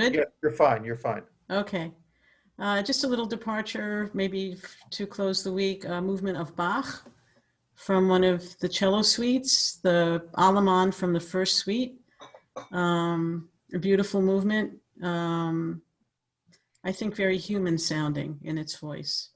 Yeah, you're fine. You're fine. Okay. Just a little departure, maybe to close the week, movement of Bach from one of the cello suites, the Allemande from the first suite. A beautiful movement. I think very human sounding in its voice.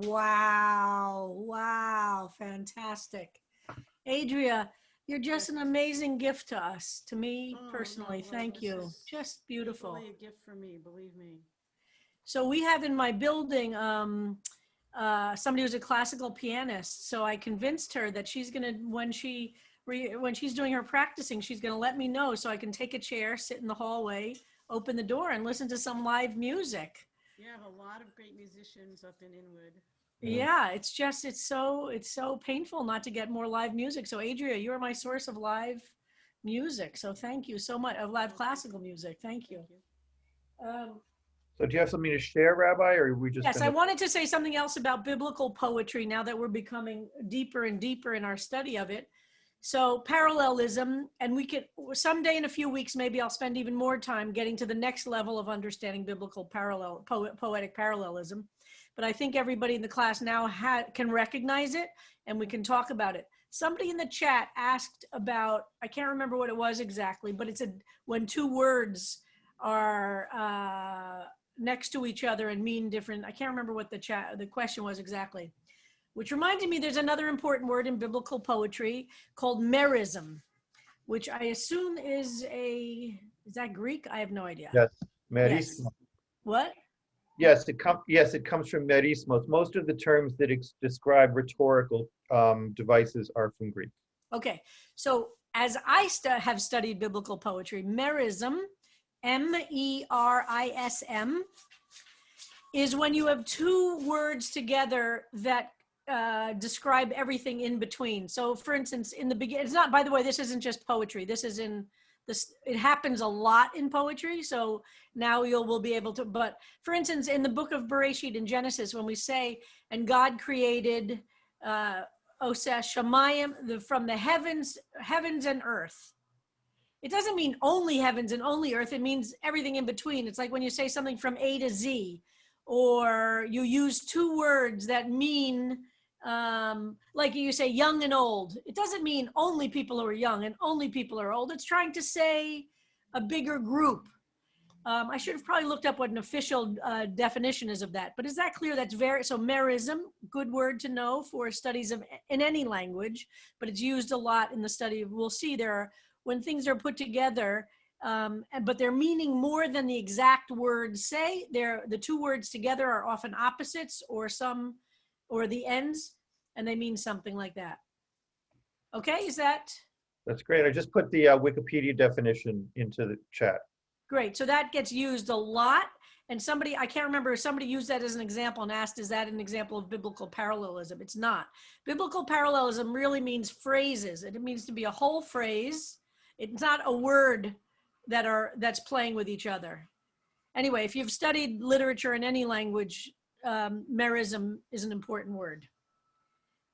Wow. Wow. Fantastic. Adria, you're just an amazing gift to us, to me personally. No, well, Thank you. Just beautiful. equally a gift for me, believe me. So we have in my building somebody who's a classical pianist. So I convinced her that she's gonna, when she's doing her practicing, she's gonna let me know so I can take a chair, sit in the hallway, open the door, and listen to some live music. You have a lot of great musicians up in Inwood. Yeah, it's so painful not to get more live music. So Adria, you're my source of live music. So thank you so much, of live classical music. Thank you. So do you have something to share, Rabbi, or are we just Yes, I gonna... wanted to say something else about biblical poetry now that we're becoming deeper and deeper in our study of it. So parallelism, and we could someday in a few weeks, maybe I'll spend even more time getting to the next level of understanding biblical poetic parallelism. But I think everybody in the class now can recognize it, and we can talk about it. Somebody in the chat asked about, I can't remember what it was exactly, but it's when two words are next to each other and mean different. I can't remember what the question was exactly. Which reminded me, there's another important word in biblical poetry called Maryism, which I assume is that Greek? I have no idea. Yes, Maryism. Yes. What? Yes, it comes from Maryismos. Most of the terms that describe rhetorical devices are from Greek. Okay, so as I have studied biblical poetry, Maryism, Merism, is when you have two words together that describe everything in between. So for instance, in the beginning, it's not, by the way, this isn't just poetry. This is it happens a lot in poetry. So now we'll be able to, but for instance, in the book of Bereshit in Genesis, when we say, and God created Oseh Shamayim, from the heavens and earth. It doesn't mean only heavens and only earth. It means everything in between. It's like when you say something from A to Z, or you use two words that mean, like you say young and old. It doesn't mean only people who are young and only people who are old. It's trying to say a bigger group. I should have probably looked up what an official definition is of that, but is that clear? That's so Maryism, good word to know for studies of in any language, but it's used a lot in the study of, we'll see there are, when things are put together, but they're meaning more than the exact words say. The two words together are often opposites or the ends, and they mean something like that. Okay, is that? That's great. I just put the Wikipedia definition into the chat. Great, so that gets used a lot. And somebody, I can't remember, somebody used that as an example and asked, is that an example of biblical parallelism? It's not. Biblical parallelism really means phrases. It means to be a whole phrase. It's not a word that's playing with each other. Anyway, if you've studied literature in any language, Maryism is an important word.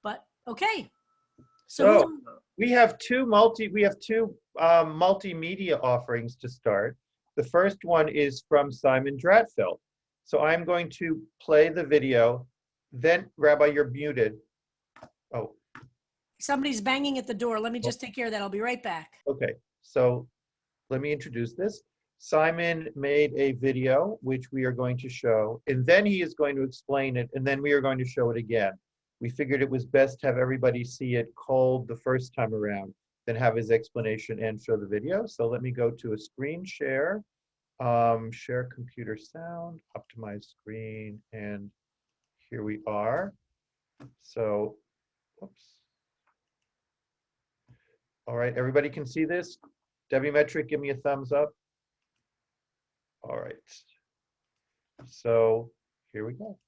But okay, so we have two multimedia offerings to start. The first one is from Simon Dratfeld. So I'm going to play the video. Then, Rabbi, you're muted. Oh. Somebody's banging at the door. Let me just take care of that. I'll be right back. Okay, so let me introduce this. Simon made a video, which we are going to show, and then he is going to explain it, and then we are going to show it again. We figured it was best to have everybody see it cold the first time around, then have his explanation and show the video. So let me go to a screen share, share computer sound, optimize screen, and here we are. So, whoops. All right, everybody can see this? Debbie Metric, give me a thumbs up. All right. So here we go.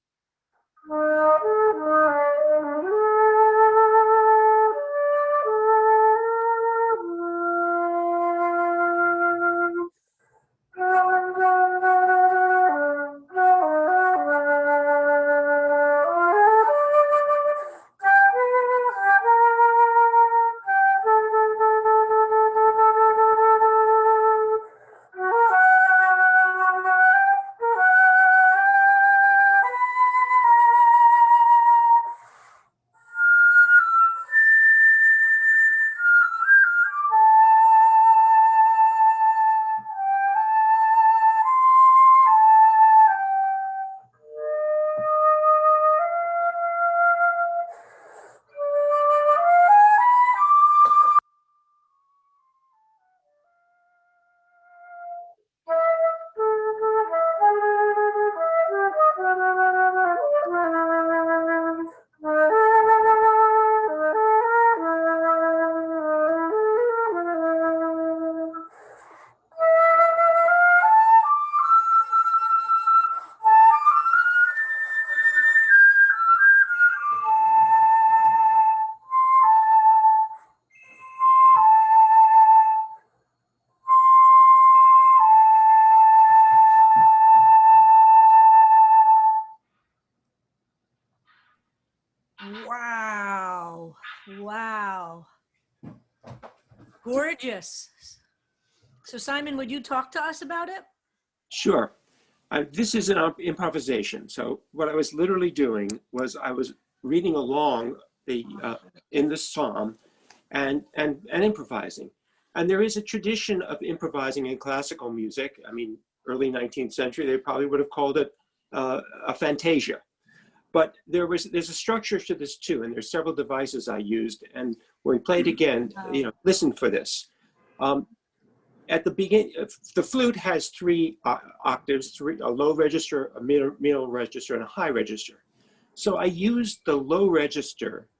Wow. Wow. Gorgeous. So Simon, would you talk to us about it? Sure. This is an improvisation. So what I was literally doing was I was reading along in the psalm and improvising. And there is a tradition of improvising in classical music. I mean, early 19th century, they probably would have called it a fantasia. But there's a structure to this too, and there's several devices I used. And when we play it again, listen for this. At the beginning, the flute has three octaves, a low register, a middle register, and a high register. So I used the low register,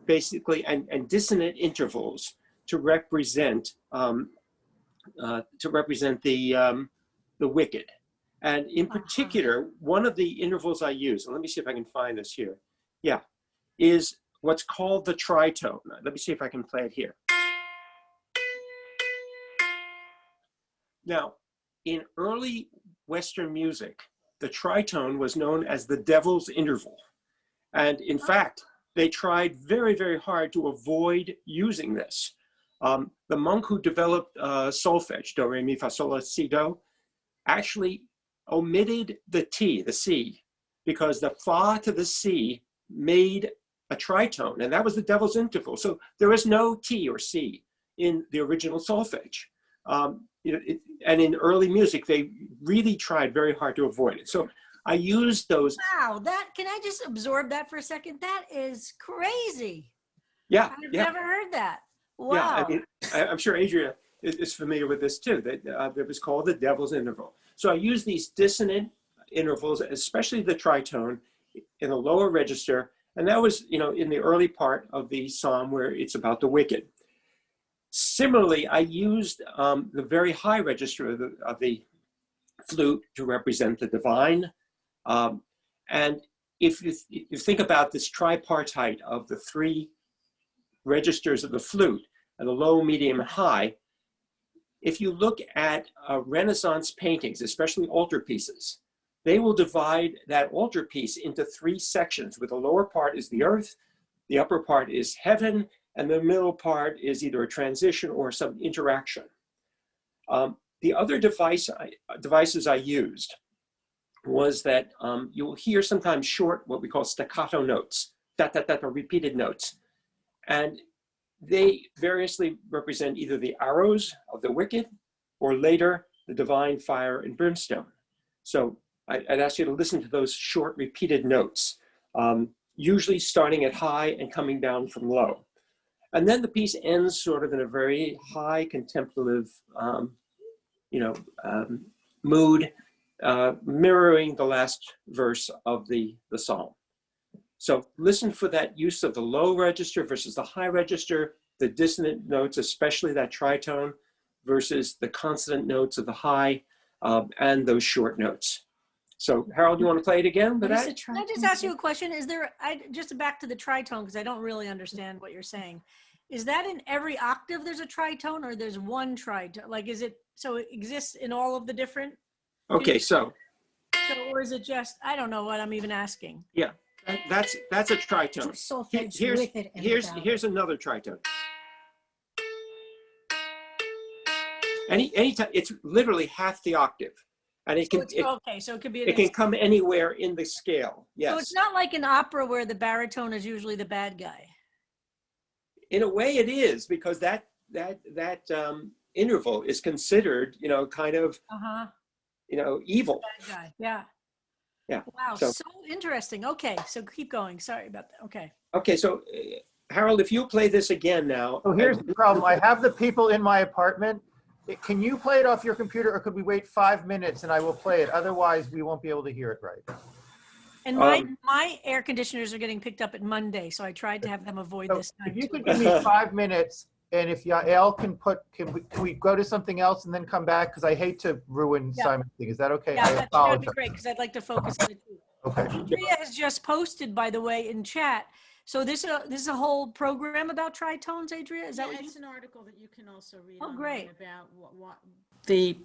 basically, and dissonant intervals to represent the wicked. And in particular, one of the intervals I use, and let me see if I can find this here. Yeah, is what's called the tritone. Let me see if I can play it here. Now, in early Western music, the tritone was known as the devil's interval. And in fact, they tried very, very hard to avoid using this. The monk who developed solfege, do, re, mi, fa, sol, la, si, do, actually omitted the T, the C, because the fa to the C made a tritone, and that was the devil's interval. So there is no T or C in the original solfege. And in early music, they really tried very hard to avoid it. So I used those. Wow, can I just absorb that for a second? That is crazy. Yeah, I've yeah. never heard that. Wow. Yeah, I mean, I'm sure Adria is familiar with this too. That was called the devil's interval. So I use these dissonant intervals, especially the tritone, in the lower register, and that was, in the early part of the psalm where it's about the wicked. Similarly, I used the very high register of the flute to represent the divine. And if you think about this tripartite of the three registers of the flute, and the low, medium, and high, if you look at Renaissance paintings, especially altarpieces, they will divide that altarpiece into three sections, where the lower part is the earth, the upper part is heaven, and the middle part is either a transition or some interaction. The other devices I used was that you'll hear sometimes short, what we call staccato notes, repeated notes. And they variously represent either the arrows of the wicked or later the divine fire and brimstone. So I'd ask you to listen to those short repeated notes, usually starting at high and coming down from low. And then the piece ends sort of in a very high contemplative, mood, mirroring the last verse of the psalm. So listen for that use of the low register versus the high register, the dissonant notes, especially that tritone, versus the consonant notes of the high, and those short notes. So Harold, you want to play it again with that? Can I just ask you a question? Is there, just back to the tritone, because I don't really understand what you're saying. Is that in every octave there's a tritone, or there's one tritone? Like, is it, so it exists in all of the different? Okay, so. Or is it just, I don't know what I'm even asking. Yeah, that's a tritone. Solfege with it and without it. Here's another tritone. Anytime, it's literally half the octave. And it can, so it could be. It can come anywhere in the scale. Yes. So it's not like an opera where the baritone is usually the bad guy. In a way, it is, because that interval is considered, kind of, evil. Bad guy. Yeah. Yeah. Wow. So interesting. Okay. So keep going. Sorry about that. Okay. Okay. So Harold, if you play this again now. So here's the problem. I have the people in my apartment. Can you play it off your computer, or could we wait 5 minutes and I will play it? Otherwise, we won't be able to hear it right. And my air conditioners are getting picked up at Monday, so I tried to have them avoid this time. If you could give me 5 minutes, and if Yael can we go to something else and then come back? Because I hate to ruin Simon's thing. Is that okay? Yeah, that would be great, because I'd like to focus on it too. Okay. Andrea has just posted, by the way, in chat. So this is a whole program about tritones, Adria? Is that what it's an article that you can also read great. About what the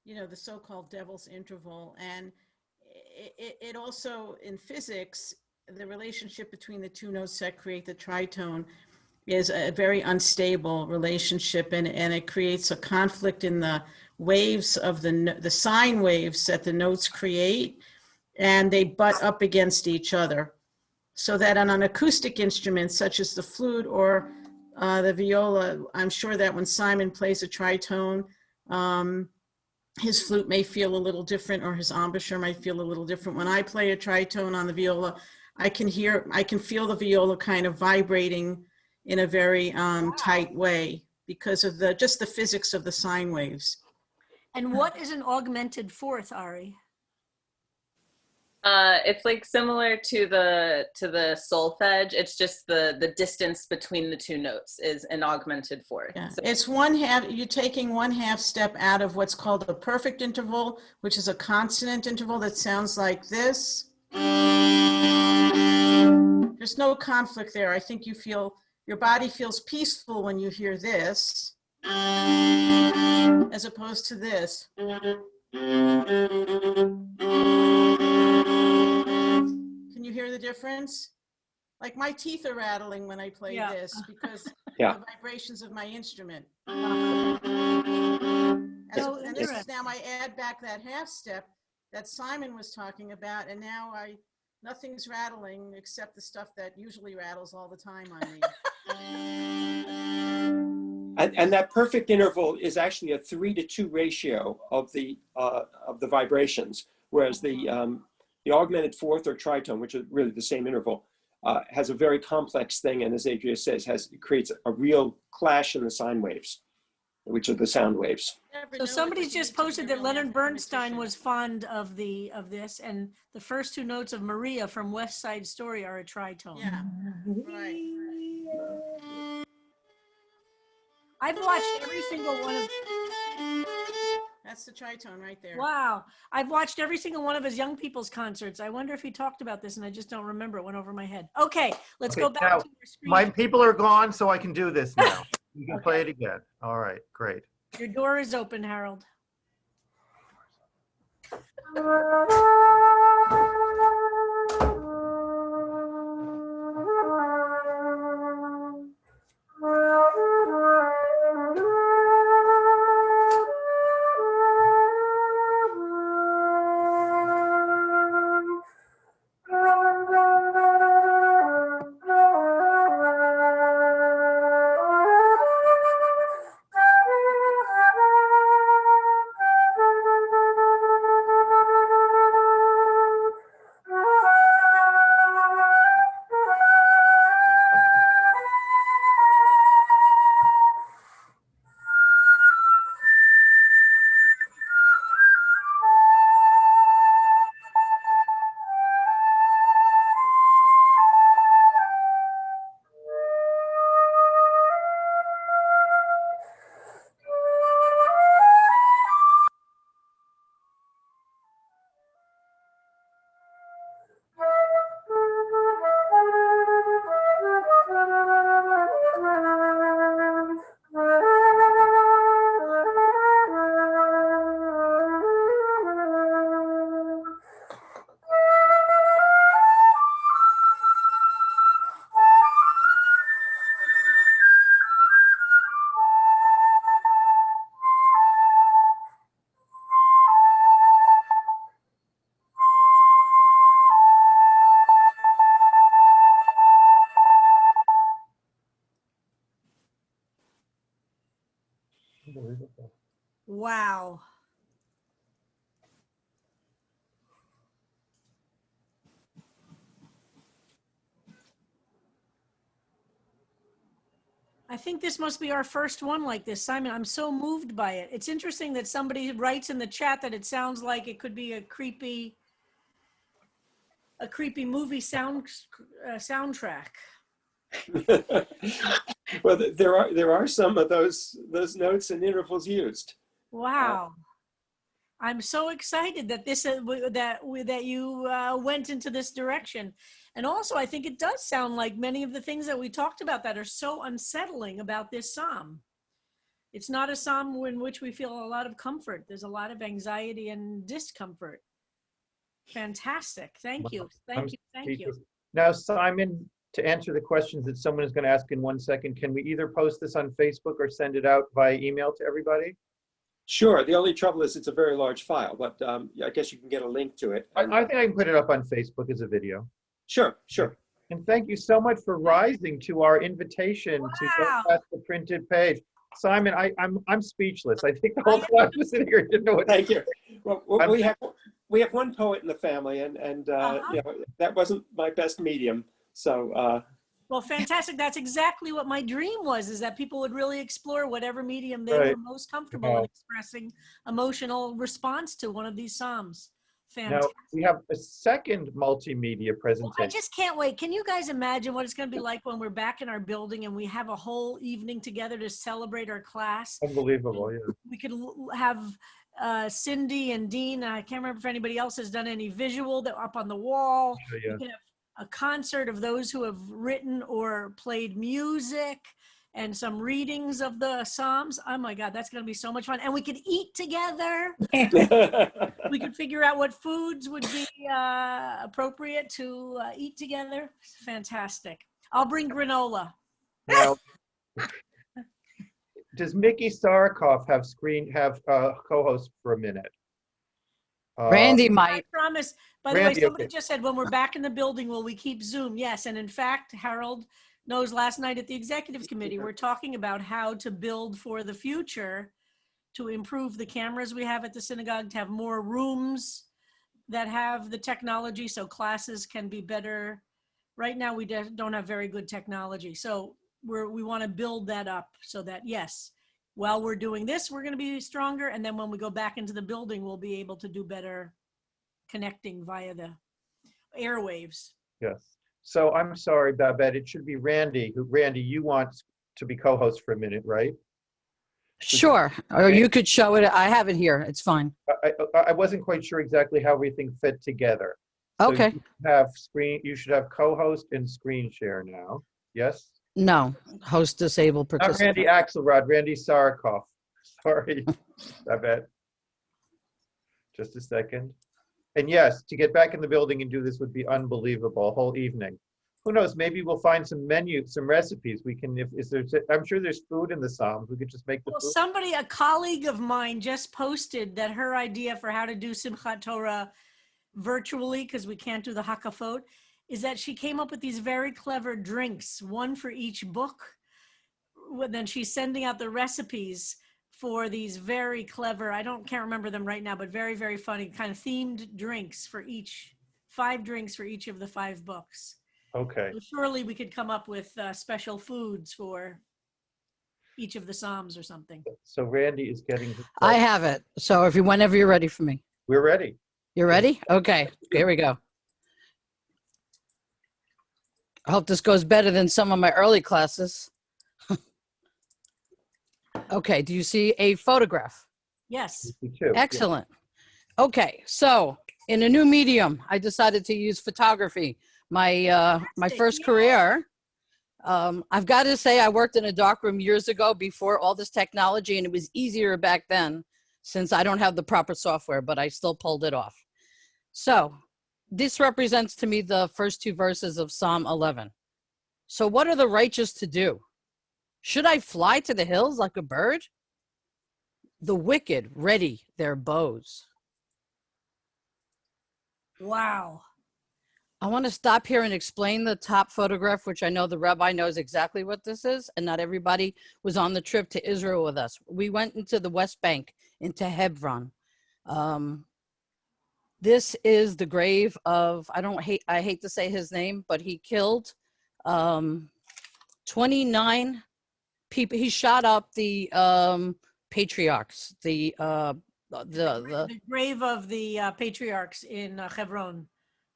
the so-called devil's interval. And it also, in physics, the relationship between the two notes that create the tritone is a very unstable relationship, and it creates a conflict in the waves of the sine waves that the notes create, and they butt up against each other. So that on an acoustic instrument, such as the flute or the viola, I'm sure that when Simon plays a tritone, his flute may feel a little different, or his embouchure might feel a little different. When I play a tritone on the viola, I can feel the viola kind of vibrating in a very tight way because of just the physics of the sine waves. And what is an augmented fourth, Ari? It's like similar to the solfege. It's just the distance between the two notes is an augmented fourth. Yeah. So It's one half. You're taking 1/2 step out of what's called a perfect interval, which is a consonant interval that sounds like this. There's no conflict there. I think your body feels peaceful when you hear this, as opposed to this. Can you hear the difference? Like, my teeth are rattling when I play this, because Yeah. the vibrations of my instrument. So And this is interesting. now I add back that half step that Simon was talking about, and now nothing's rattling except the stuff that usually rattles all the time on me. And that perfect interval is actually a 3-to-2 ratio of the vibrations, whereas the augmented fourth or tritone, which is really the same interval, has a very complex thing, and as Adria says, creates a real clash in the sine waves, which are the sound waves. So somebody's just posted that Leonard Bernstein was fond of this, and the first two notes of Maria from West Side Story are a tritone. Yeah, right. I've watched every single one of. That's the tritone right there. Wow, I've watched every single one of his young people's concerts. I wonder if he talked about this, and I just don't remember. It went over my head. Okay, let's go back now, to our screen. my people are gone, so I can do this now. You can play it again. All right, great. Your door is open, Harold. Unbelievable. Wow. I think this must be our first one like this, Simon. I'm so moved by it. It's interesting that somebody writes in the chat that it sounds like it could be a creepy movie soundtrack. Well, there are some of those notes and intervals used. Wow. I'm so excited that that you went into this direction. And also, I think it does sound like many of the things that we talked about that are so unsettling about this psalm. It's not a psalm in which we feel a lot of comfort. There's a lot of anxiety and discomfort. Fantastic. Thank you. Thank you. Thank you. Now, Simon, to answer the questions that someone is going to ask in 1 second, can we either post this on Facebook or send it out via email to everybody? Sure. The only trouble is it's a very large file, but I guess you can get a link to it. I think I can put it up on Facebook as a video. Sure, sure. And thank you so much for rising to our invitation to go past the printed page. Simon, I'm speechless. I think the whole class was sitting here didn't know what. Thank you. Well, we have one poet in the family, and you know, that wasn't my best medium. So. Well, fantastic. That's exactly what my dream was, is that people would really explore whatever medium they were most comfortable in expressing emotional response to one of these psalms. Fantastic. Now, we have a second multimedia presentation. Well, I just can't wait. Can you guys imagine what it's going to be like when we're back in our building and we have a whole evening together to celebrate our class? Unbelievable, yeah. We could have Cindy and Dean. I can't remember if anybody else has done any visual that up on the wall. Yeah. We could have a concert of those who have written or played music and some readings of the Psalms. Oh my God, that's going to be so much fun. And we could eat together. We could figure out what foods would be appropriate to eat together. Fantastic. I'll bring granola. Now, Does Mickey Sarkoff have co-host for a minute? Randy I might. promise. By the way, Randy, somebody okay. just said, when we're back in the building, will we keep Zoom? Yes. And in fact, Harold knows last night at the executive committee, we're talking about how to build for the future to improve the cameras we have at the synagogue, to have more rooms that have the technology so classes can be better. Right now, we don't have very good technology. So we want to build that up so that, yes, while we're doing this, we're going to be stronger. And then when we go back into the building, we'll be able to do better connecting via the airwaves. Yes. So I'm sorry, Babette, it should be Randy. Randy, you want to be co-host for a minute, right? Sure. Or you could show it. I have it here. It's fine. I wasn't quite sure exactly how everything fit together. So Okay. you should have co-host and screen share now. Yes? No. Host disabled Not participant. Randy Axelrod, Randy Sarkoff. Sorry, Babette. Just a second. And yes, to get back in the building and do this would be unbelievable, a whole evening. Who knows, maybe we'll find some some recipes. We can, I'm sure there's food in the Psalms. We could just make the Well, food. a colleague of mine just posted that her idea for how to do Simchat Torah virtually, because we can't do the Hakafot, is that she came up with these very clever drinks, one for each book. Then she's sending out the recipes for these very clever, can't remember them right now, but very, very funny kind of themed drinks for 5 drinks for each of the 5 books. Okay. So surely we could come up with special foods for each of the Psalms or something. So Randy is getting. I have it. So whenever you're ready for me. We're ready. You're ready? Okay. Here we go. I hope this goes better than some of my early classes. Okay. Do you see a photograph? Yes. Me too. Excellent. Okay. So in a new medium, I decided to use photography. My first career. I've got to say, I worked in a darkroom years ago before all this technology, and it was easier back then since I don't have the proper software, but I still pulled it off. So this represents to me the first 2 verses of Psalm 11. So what are the righteous to do? Should I fly to the hills like a bird? The wicked ready their bows. Wow. I want to stop here and explain the top photograph, which I know the Rabbi knows exactly what this is, and not everybody was on the trip to Israel with us. We went into the West Bank, into Hebron. This is the grave of, I hate to say his name, but he killed 29 people. He shot up the patriarchs, the grave of the patriarchs in Hebron.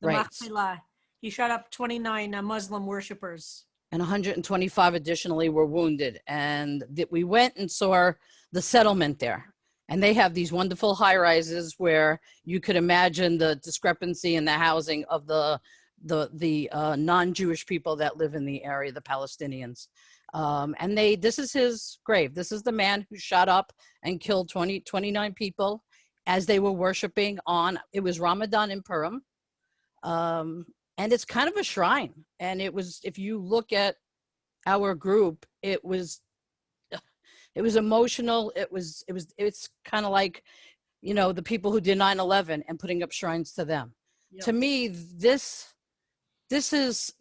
The right. Machpelah. He shot up 29 Muslim worshippers. And 125 additionally were wounded. And we went and saw the settlement there. And they have these wonderful high rises where you could imagine the discrepancy in the housing of the non-Jewish people that live in the area, the Palestinians. And this is his grave. This is the man who shot up and killed 29 people as they were worshiping it was Ramadan in Purim. And it's kind of a shrine. And it was, if you look at our group, it's emotional. It's kind of like, the people who did 9/11 and putting up shrines to them. Yep. To me, this is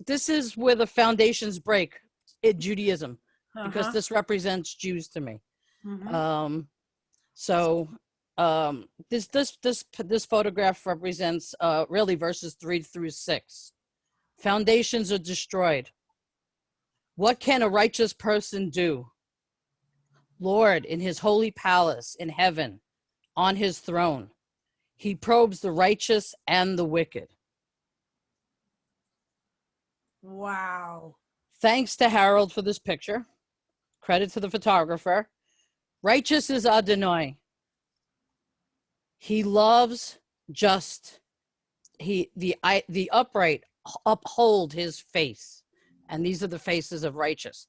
where the foundations break in Judaism, because this represents Jews to me. Mm-hmm. This photograph represents really verses 3 through 6. Foundations are destroyed. What can a righteous person do? Lord, in his holy palace in heaven, on his throne, he probes the righteous and the wicked. Wow. Thanks to Harold for this picture. Credit to the photographer. Righteous is Adonai. He loves just. The upright uphold his face. And these are the faces of righteous.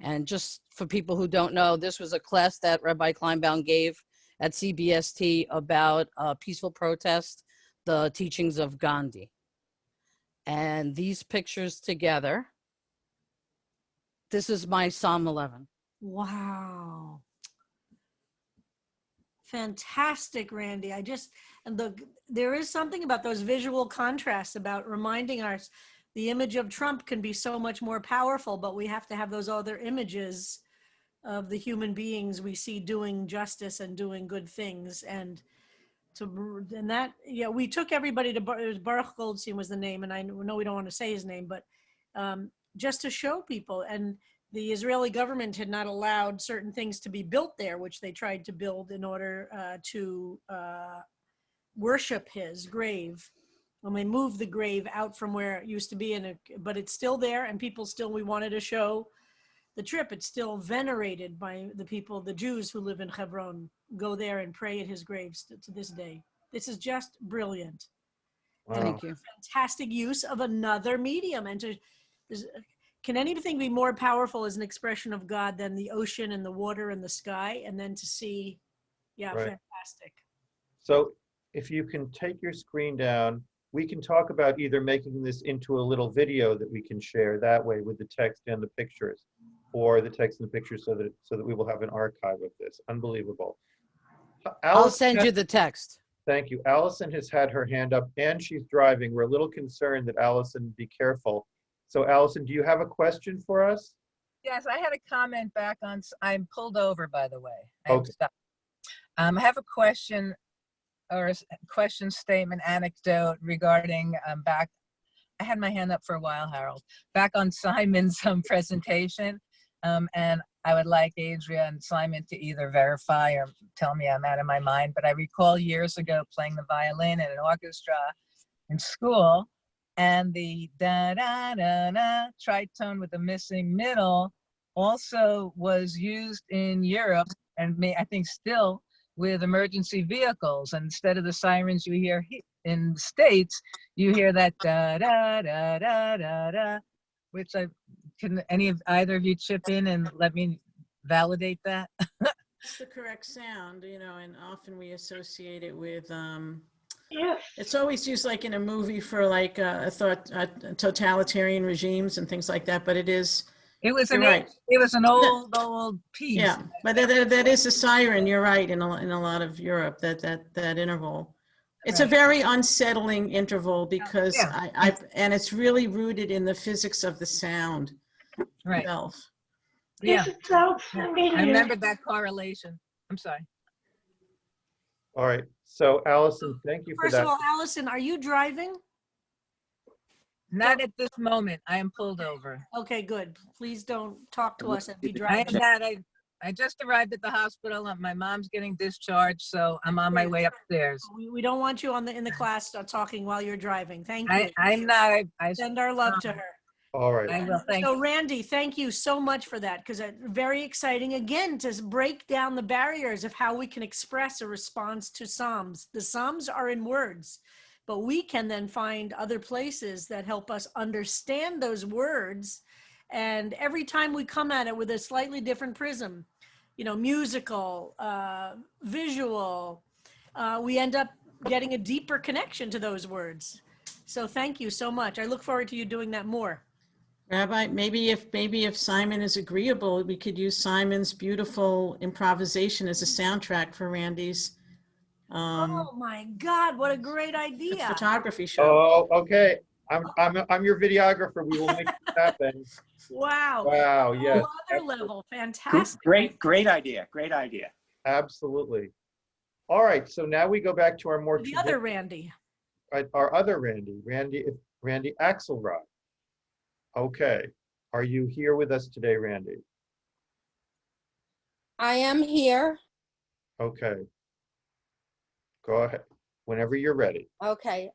And just for people who don't know, this was a class that Rabbi Kleinbaum gave at CBST about peaceful protest, the teachings of Gandhi. And these pictures together, this is my Psalm 11. Wow. Fantastic, Randy. There is something about those visual contrasts about reminding us the image of Trump can be so much more powerful, but we have to have those other images of the human beings we see doing justice and doing good things. We took everybody to Baruch Goldstein was the name, and I know we don't want to say his name, but just to show people. And the Israeli government had not allowed certain things to be built there, which they tried to build in order to worship his grave. When they moved the grave out from where it used to be, but it's still there, and we wanted to show the trip. It's still venerated by the people, the Jews who live in Hebron, go there and pray at his grave to this day. This is just brilliant. Wow. Thank you. Fantastic use of another medium. Can anything be more powerful as an expression of God than the ocean and the water and the sky? And then to see, Right. fantastic. So if you can take your screen down, we can talk about either making this into a little video that we can share that way with the text and the pictures, or the text and the pictures so that we will have an archive of this. Unbelievable. I'll send you the text. Thank you. Allison has had her hand up and she's driving. We're a little concerned that Allison be careful. So Allison, do you have a question for us? Yes, I had a comment back on, I'm pulled over, by the way. I Okay. have a question or a question statement anecdote regarding back, I had my hand up for a while, Harold, back on Simon's presentation. And I would like Adria and Simon to either verify or tell me I'm out of my mind, but I recall years ago playing the violin in an orchestra in school, and the da-da-da-da tritone with the missing middle also was used in Europe, and I think still, with emergency vehicles. And instead of the sirens you hear in the States, you hear that da-da-da-da-da-da, which can either of you chip in and let me validate that? It's the correct sound, and often we associate it with, it's always used like in a movie for like totalitarian regimes and things like that, but it is. It was right. It was an old piece. Yeah, but that is a siren. You're right. In a lot of Europe, that interval, it's a very unsettling interval because and it's really rooted in the physics of the sound itself. Yeah, I remember that correlation. I'm sorry. All right. So Allison, thank you for that. First of all, Allison, are you driving? Not at this moment. I am pulled over. Okay, good. Please don't talk to us and be driving. I just arrived at the hospital and my mom's getting discharged, so I'm on my way upstairs. We don't want you in the class talking while you're driving. Thank you. I'm not. I send our love to her. All right. I will, thank so you. Randy, thank you so much for that, because it's very exciting again to break down the barriers of how we can express a response to Psalms. The Psalms are in words, but we can then find other places that help us understand those words. And every time we come at it with a slightly different prism, musical, visual, we end up getting a deeper connection to those words. So thank you so much. I look forward to you doing that more. Rabbi, maybe if Simon is agreeable, we could use Simon's beautiful improvisation as a soundtrack for Randy's. Oh my God! What a great idea! Photography show. Oh, okay. I'm your videographer. We will make it happen. Wow! Wow! Yes. Other level, fantastic. Great idea. Great idea. Absolutely. All right. So now we go back to our more the other Randy. Our other Randy Axelrod. Okay. Are you here with us today, Randy? I am here. Okay. Go ahead. Whenever you're ready. Okay.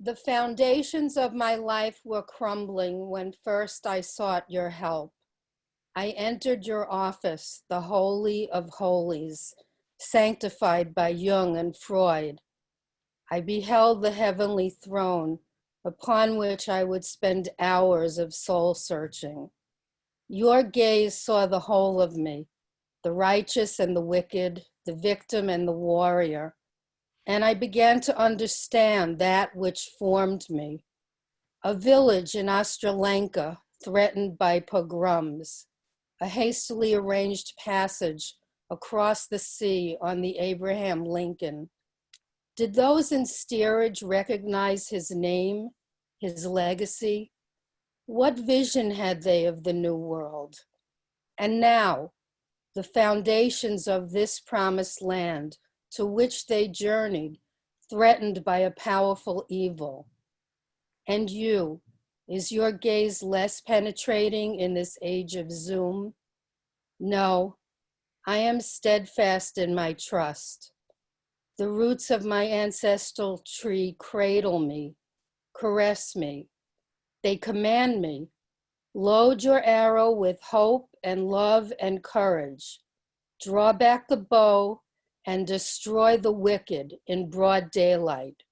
The foundations of my life were crumbling when first I sought your help. I entered your office, the Holy of Holies, sanctified by Jung and Freud. I beheld the heavenly throne, upon which I would spend hours of soul searching. Your gaze saw the whole of me, the righteous and the wicked, the victim and the warrior, and I began to understand that which formed me. A village in Australenka, threatened by pogroms, a hastily arranged passage across the sea on the Abraham Lincoln. Did those in steerage recognize his name, his legacy? What vision had they of the new world? And now, the foundations of this promised land to which they journeyed, threatened by a powerful evil. And you, is your gaze less penetrating in this age of Zoom? No, I am steadfast in my trust. The roots of my ancestral tree cradle me, caress me. They command me, load your arrow with hope and love and courage. Draw back the bow and destroy the wicked in broad daylight.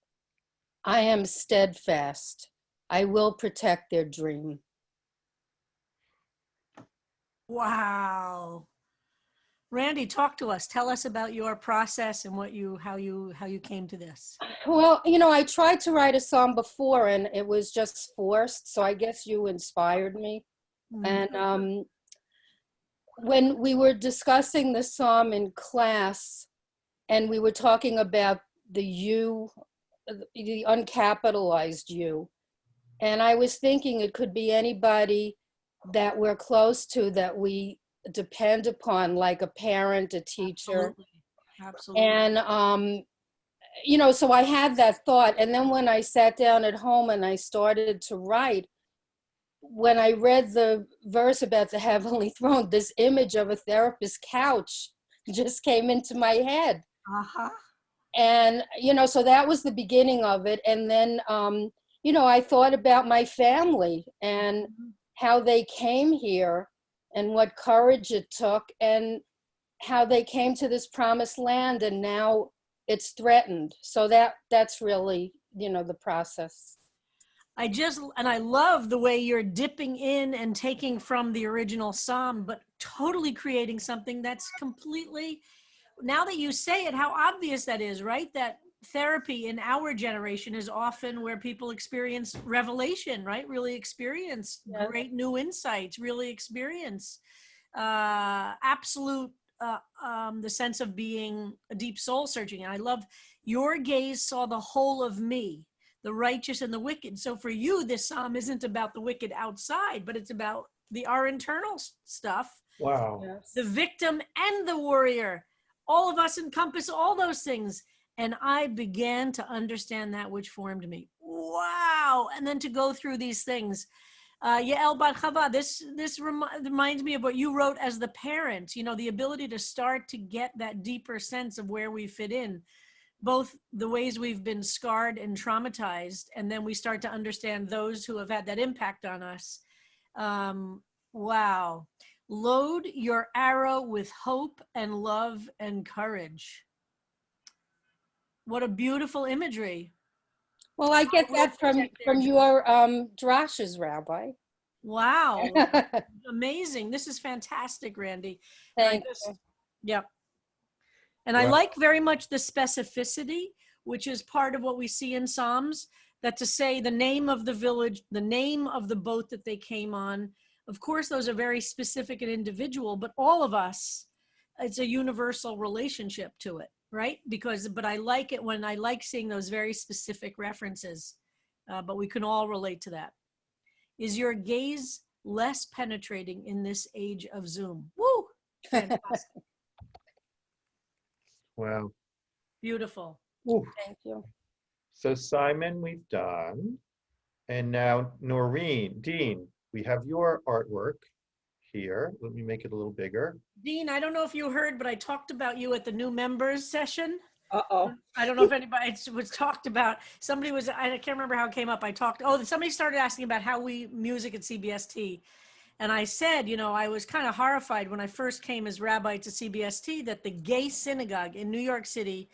I am steadfast. I will protect their dream. Wow. Randy, talk to us. Tell us about your process and how you came to this. Well, you know, I tried to write a song before and it was just forced. So I guess you inspired me. And when we were discussing the psalm in class and we were talking about the you, the uncapitalized you, and I was thinking it could be anybody that we're close to that we depend upon, like a parent, a teacher. Absolutely. And, you know, so I had that thought. And then when I sat down at home and I started to write, when I read the verse about the heavenly throne, this image of a therapist's couch just came into my head. Uh-huh. And, you know, so that was the beginning of it. And then, you know, I thought about my family and how they came here and what courage it took and how they came to this promised land and now it's threatened. So that's really, you know, the process. I love the way you're dipping in and taking from the original psalm, but totally creating something that's completely, now that you say it, how obvious that is, right? That therapy in our generation is often where people experience revelation, right? Really experience great new insights, really experience absolute, the sense of being a deep soul searching. And I love your gaze saw the whole of me, the righteous and the wicked. So for you, this psalm isn't about the wicked outside, but it's about our internal stuff. Wow. Yes. The victim and the warrior. All of us encompass all those things. And I began to understand that which formed me. Wow. And then to go through these things. Yael Bar Chava, this reminds me of what you wrote as the parent, you know, the ability to start to get that deeper sense of where we fit in, both the ways we've been scarred and traumatized, and then we start to understand those who have had that impact on us. Wow. Load your arrow with hope and love and courage. What a beautiful imagery. Well, I get that from your drashes, Rabbi. Wow. Amazing. This is fantastic, Randy. Thank you. Yeah. And I like very much the specificity, which is part of what we see in Psalms, that to say the name of the village, the name of the boat that they came on, of course, those are very specific and individual, but all of us, it's a universal relationship to it, right? But I like it when I like seeing those very specific references, but we can all relate to that. Is your gaze less penetrating in this age of Zoom? Woo! Fantastic. Wow. Beautiful. Ooh. Thank you. So Simon, we've done. And now Noreen, Dean, we have your artwork here. Let me make it a little bigger. Dean, I don't know if you heard, but I talked about you at the new members session. Uh-oh. I don't know if anybody was talked about. Somebody was, I can't remember how it came up. Somebody started asking about how we music at CBST. And I said, you know, I was kind of horrified when I first came as rabbi to CBST that the gay synagogue in New York City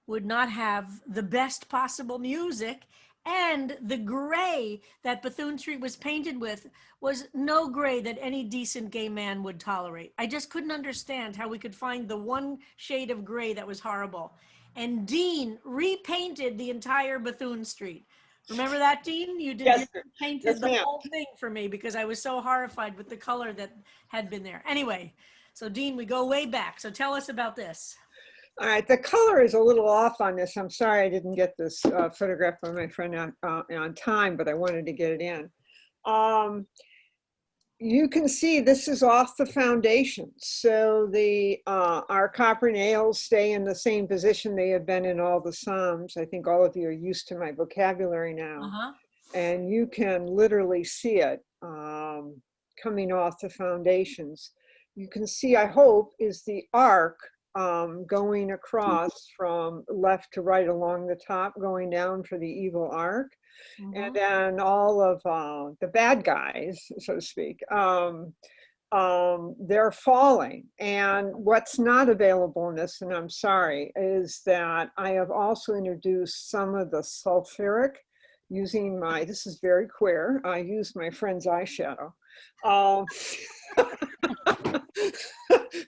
would not have the best possible music. And the gray that Bethune Street was painted with was no gray that any decent gay man would tolerate. I just couldn't understand how we could find the one shade of gray that was horrible. And Dean repainted the entire Bethune Street Remember that, Dean? You did. Yes, You painted yes, the ma'am. whole thing for me because I was so horrified with the color that had been there. Anyway, so Dean, we go way back. So tell us about this. All right, the color is a little off on this. I'm sorry I didn't get this photograph by my friend on time, but I wanted to get it in. You can see this is off the foundation. So our copper nails stay in the same position they have been in all the Psalms. I think all of you are used to my vocabulary now. And you can literally see it coming off the foundations. You can see, I hope, is the arc going across from left to right along the top, going down for the evil arc. And then all of the bad guys, so to speak, they're falling. And what's not available in this, and I'm sorry, is that I have also introduced some of the sulfuric using this is very queer, I used my friend's eyeshadow.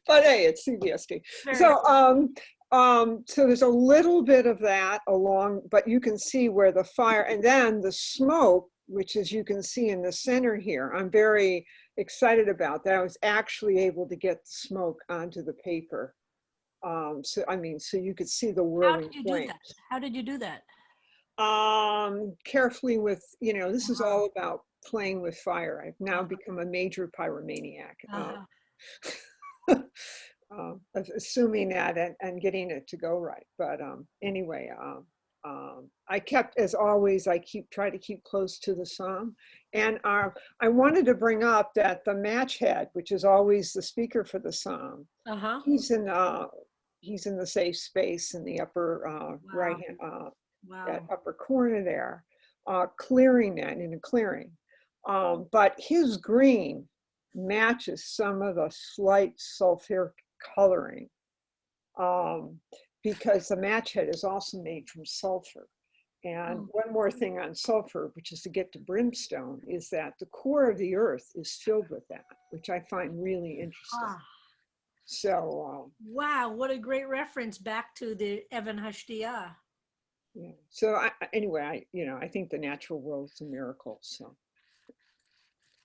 But hey, it's CBSD. So there's a little bit of that along, but you can see where the fire, and then the smoke, which as you can see in the center here, I'm very excited about that. I was actually able to get the smoke onto the paper. So you could see the whirling flames. How did you do that? Carefully with, this is all about playing with fire. I've now become a major pyromaniac. Assuming that and getting it to go right. But anyway, I kept, as always, try to keep close to the psalm. And I wanted to bring up that the match head, which is always the speaker for the psalm, he's in the safe space in the upper right hand, that upper corner there, clearing that in a clearing. But his green matches some of the slight sulfuric coloring because the match head is also made from sulfur. And one more thing on sulfur, which is to get to brimstone, is that the core of the earth is filled with that, which I find really interesting. So wow, what a great reference back to the Evan Hashtiyah. Yeah. So anyway, I think the natural world is a miracle. So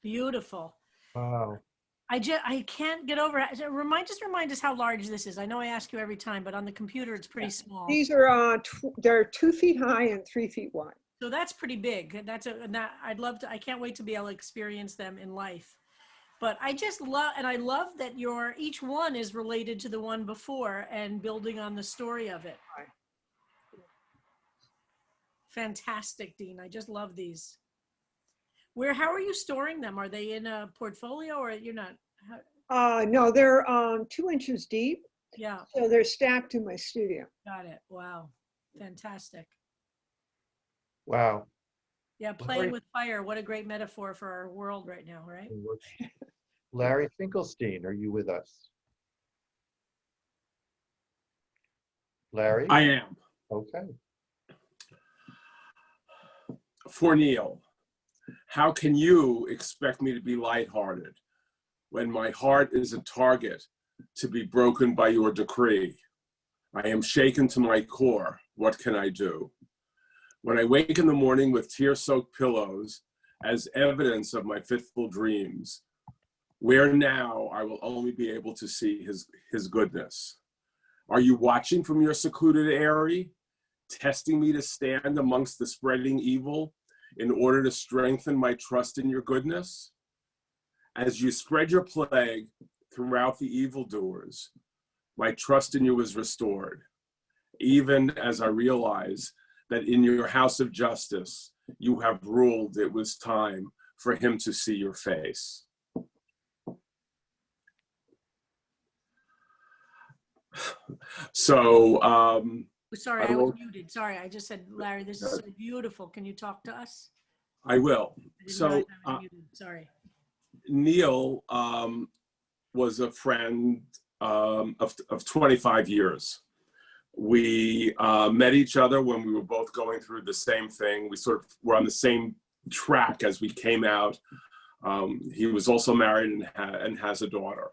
beautiful. Wow. I can't get over it. Remind us how large this is. I know I ask you every time, but on the computer it's pretty small. These are they're 2 feet high and 3 feet wide. So that's pretty big. I'd love to. I can't wait to be able to experience them in life. But I just love, and I love that each one is related to the one before and building on the story of it. Right. Fantastic, Dean. I just love these. How are you storing them? Are they in a portfolio or you're not? No, they're 2 inches deep. Yeah. So they're stacked in my studio. Got it. Wow. Fantastic. Wow. Yeah, playing with fire. What a great metaphor for our world right now, right? Larry Finkelstein, are you with us? Larry? I am. Okay. For Neil, how can you expect me to be lighthearted when my heart is a target to be broken by your decree? I am shaken to my core. What can I do? When I wake in the morning with tear-soaked pillows as evidence of my fitful dreams, where now I will only be able to see his goodness. Are you watching from your secluded eyrie, testing me to stand amongst the spreading evil in order to strengthen my trust in your goodness? As you spread your plague throughout the evildoers, my trust in you is restored, even as I realize that in your house of justice, you have ruled it was time for him to see your face. So, sorry, I was muted. Sorry, I just said, Larry, this is so beautiful. Can you talk to us? I will. So, sorry. Neil was a friend of 25 years. We met each other when we were both going through the same thing. We sort of were on the same track as we came out. He was also married and has a daughter.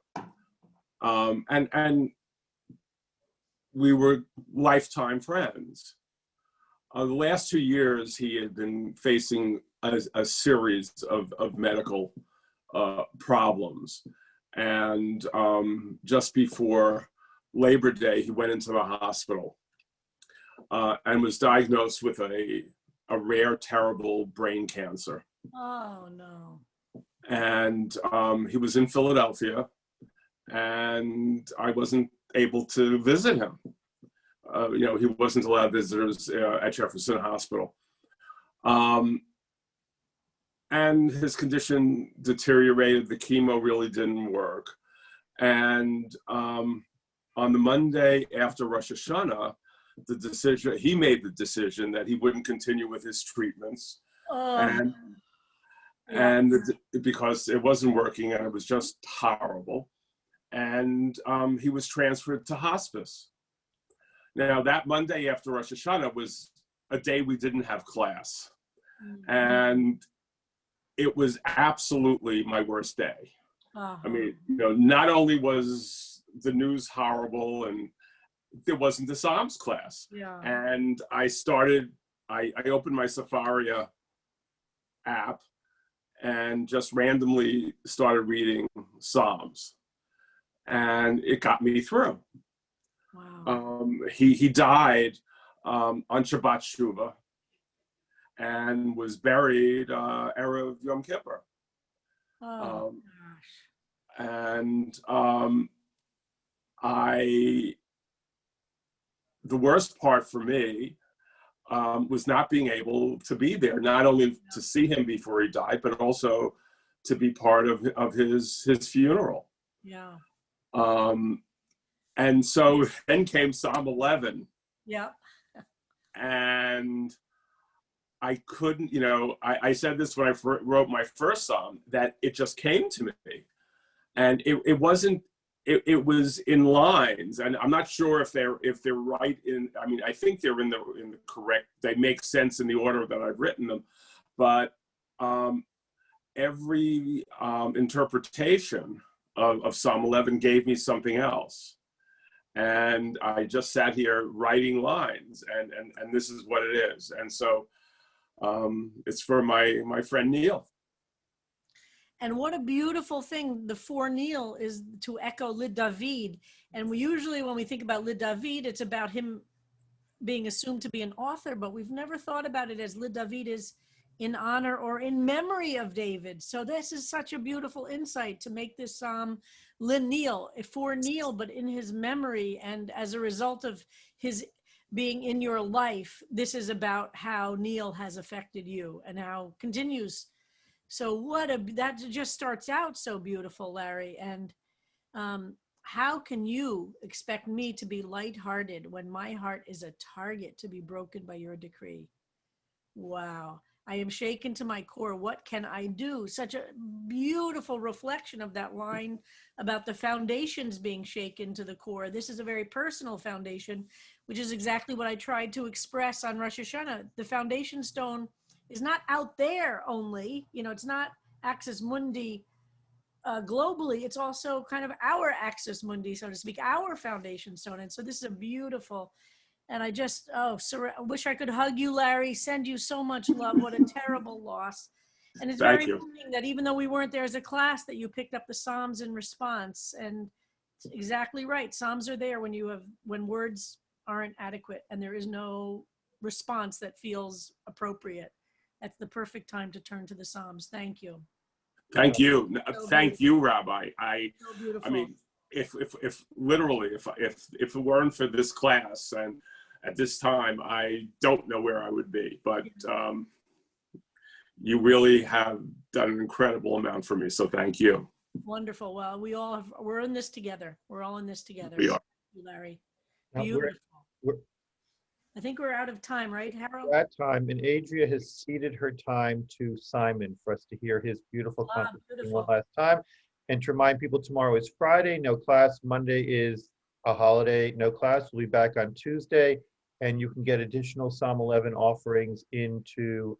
And we were lifetime friends. The last 2 years, he had been facing a series of medical problems. And just before Labor Day, he went into the hospital and was diagnosed with a rare, terrible brain cancer. Oh, no. And he was in Philadelphia, and I wasn't able to visit him. He wasn't allowed visitors at Jefferson Hospital. And his condition deteriorated. The chemo really didn't work. And on the Monday after Rosh Hashanah, he made the decision that he wouldn't continue with his treatments. Because it wasn't working and it was just horrible. And he was transferred to hospice. Now, that Monday after Rosh Hashanah was a day we didn't have class. And it was absolutely my worst day. I mean, not only was the news horrible, and there wasn't the Psalms class. Yeah. And I opened my Safaria app and just randomly started reading Psalms. And it got me through. Wow. He died on Shabbat Shuvah and was buried Erev Yom Kippur. Oh, gosh. And the worst part for me was not being able to be there, not only to see him before he died, but also to be part of his funeral. Yeah. And so then came Psalm 11. Yeah. And I couldn't, I said this when I wrote my first Psalm, that it just came to me. And it wasn't, it was in lines, and I'm not sure if they're right in, I mean, I think they're in the correct, they make sense in the order that I've written them, but every interpretation of Psalm 11 gave me something else. And I just sat here writing lines, and this is what it is. And so it's for my friend Neil. And what a beautiful thing. The for Neil is to echo Lid David. And we usually, when we think about Lid David, it's about him being assumed to be an author, but we've never thought about it as Lid David is in honor or in memory of David. So this is such a beautiful insight to make this psalm Lid Neil, for Neil, but in his memory. And as a result of his being in your life, this is about how Neil has affected you and how continues. So that just starts out so beautiful, Larry. And how can you expect me to be lighthearted when my heart is a target to be broken by your decree? Wow. I am shaken to my core. What can I do? Such a beautiful reflection of that line about the foundations being shaken to the core. This is a very personal foundation, which is exactly what I tried to express on Rosh Hashanah. The foundation stone is not out there only, it's not Axis Mundi globally, it's also kind of our Axis Mundi, so to speak, our foundation stone. And so this is a beautiful, and I just, wish I could hug you, Larry, send you so much love. What a terrible loss. And it's very moving that even though we weren't there as a class, that you picked up the Psalms in response. And it's exactly right. Psalms are there when words aren't adequate and there is no response that feels appropriate. That's the perfect time to turn to the Psalms. Thank you. Thank you. So Thank you, Rabbi. I beautiful. mean, if literally, if it weren't for this class and at this time, I don't know where I would be, but you really have done an incredible amount for me. So thank you. Wonderful. Well, we're in this together. We're all in this together. We are. Thank you, Larry. Now, Beautiful. we're I think we're out of time, right, Harold? at time, and Adria has ceded her time to Simon for us to hear his beautiful contribution one last time. And to remind people, tomorrow is Friday, no class. Monday is a holiday, no class. We'll be back on Tuesday, and you can get additional Psalm 11 offerings into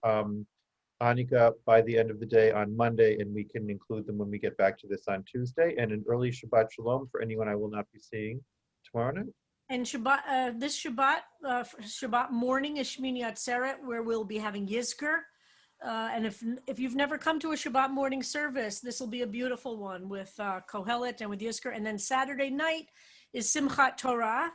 Hanukkah by the end of the day on Monday, and we can include them when we get back to this on Tuesday. And an early Shabbat Shalom for anyone I will not be seeing tomorrow night. And Shabbat, this Shabbat, Shabbat morning is Shmini Atzeret, where we'll be having Yizkor. And if you've never come to a Shabbat morning service, this will be a beautiful one with Kohelet and with Yizkor. And then Saturday night is Simchat Torah,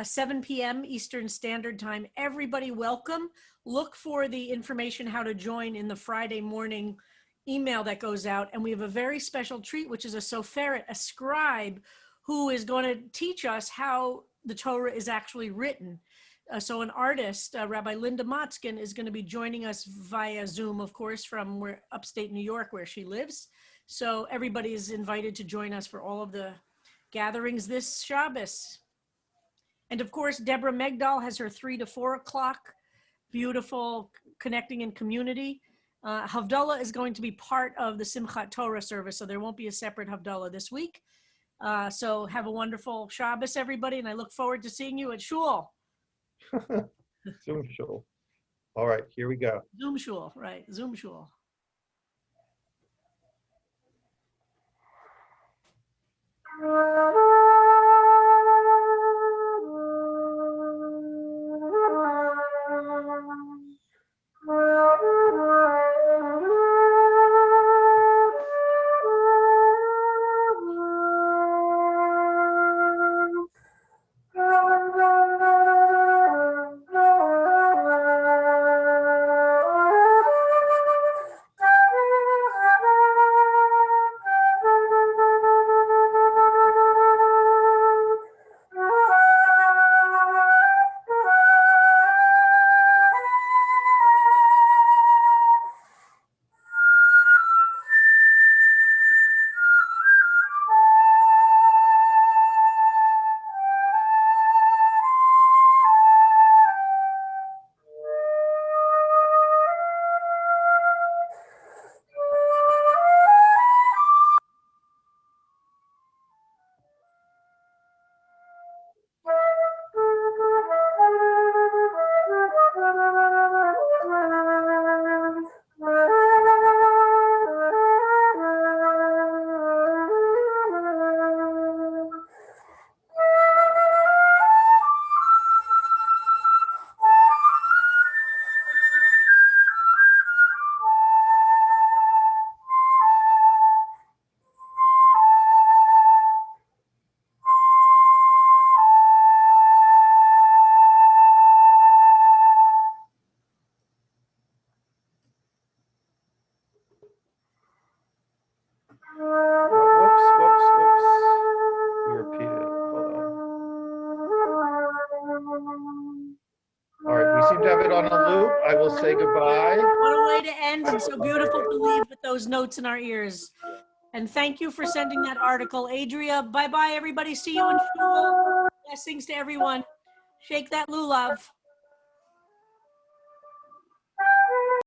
7 p.m. Eastern Standard Time. Everybody welcome. Look for the information how to join in the Friday morning email that goes out. And we have a very special treat, which is a soferet, a scribe, who is going to teach us how the Torah is actually written. So an artist, Rabbi Linda Motzkin, is going to be joining us via Zoom, of course, from upstate New York, where she lives. So everybody is invited to join us for all of the gatherings this Shabbos. And of course, Deborah Megdal has her 3 to 4 o'clock, beautiful connecting in community. Havdalah is going to be part of the Simchat Torah service, so there won't be a separate Havdalah this week. So have a wonderful Shabbos, everybody, and I look forward to seeing you at Shul. Zoom shul. All right, here we go. Zoom Shul, right, Zoom Shul. Whoops. We repeated it. Hold on. All right, we seem to have it on a loop. I will say goodbye. What a way to end, and so beautiful to leave with those notes in our ears. And thank you for sending that article, Adria. Bye-bye, everybody. See you in Shul. Blessings to everyone. Shake that lulav.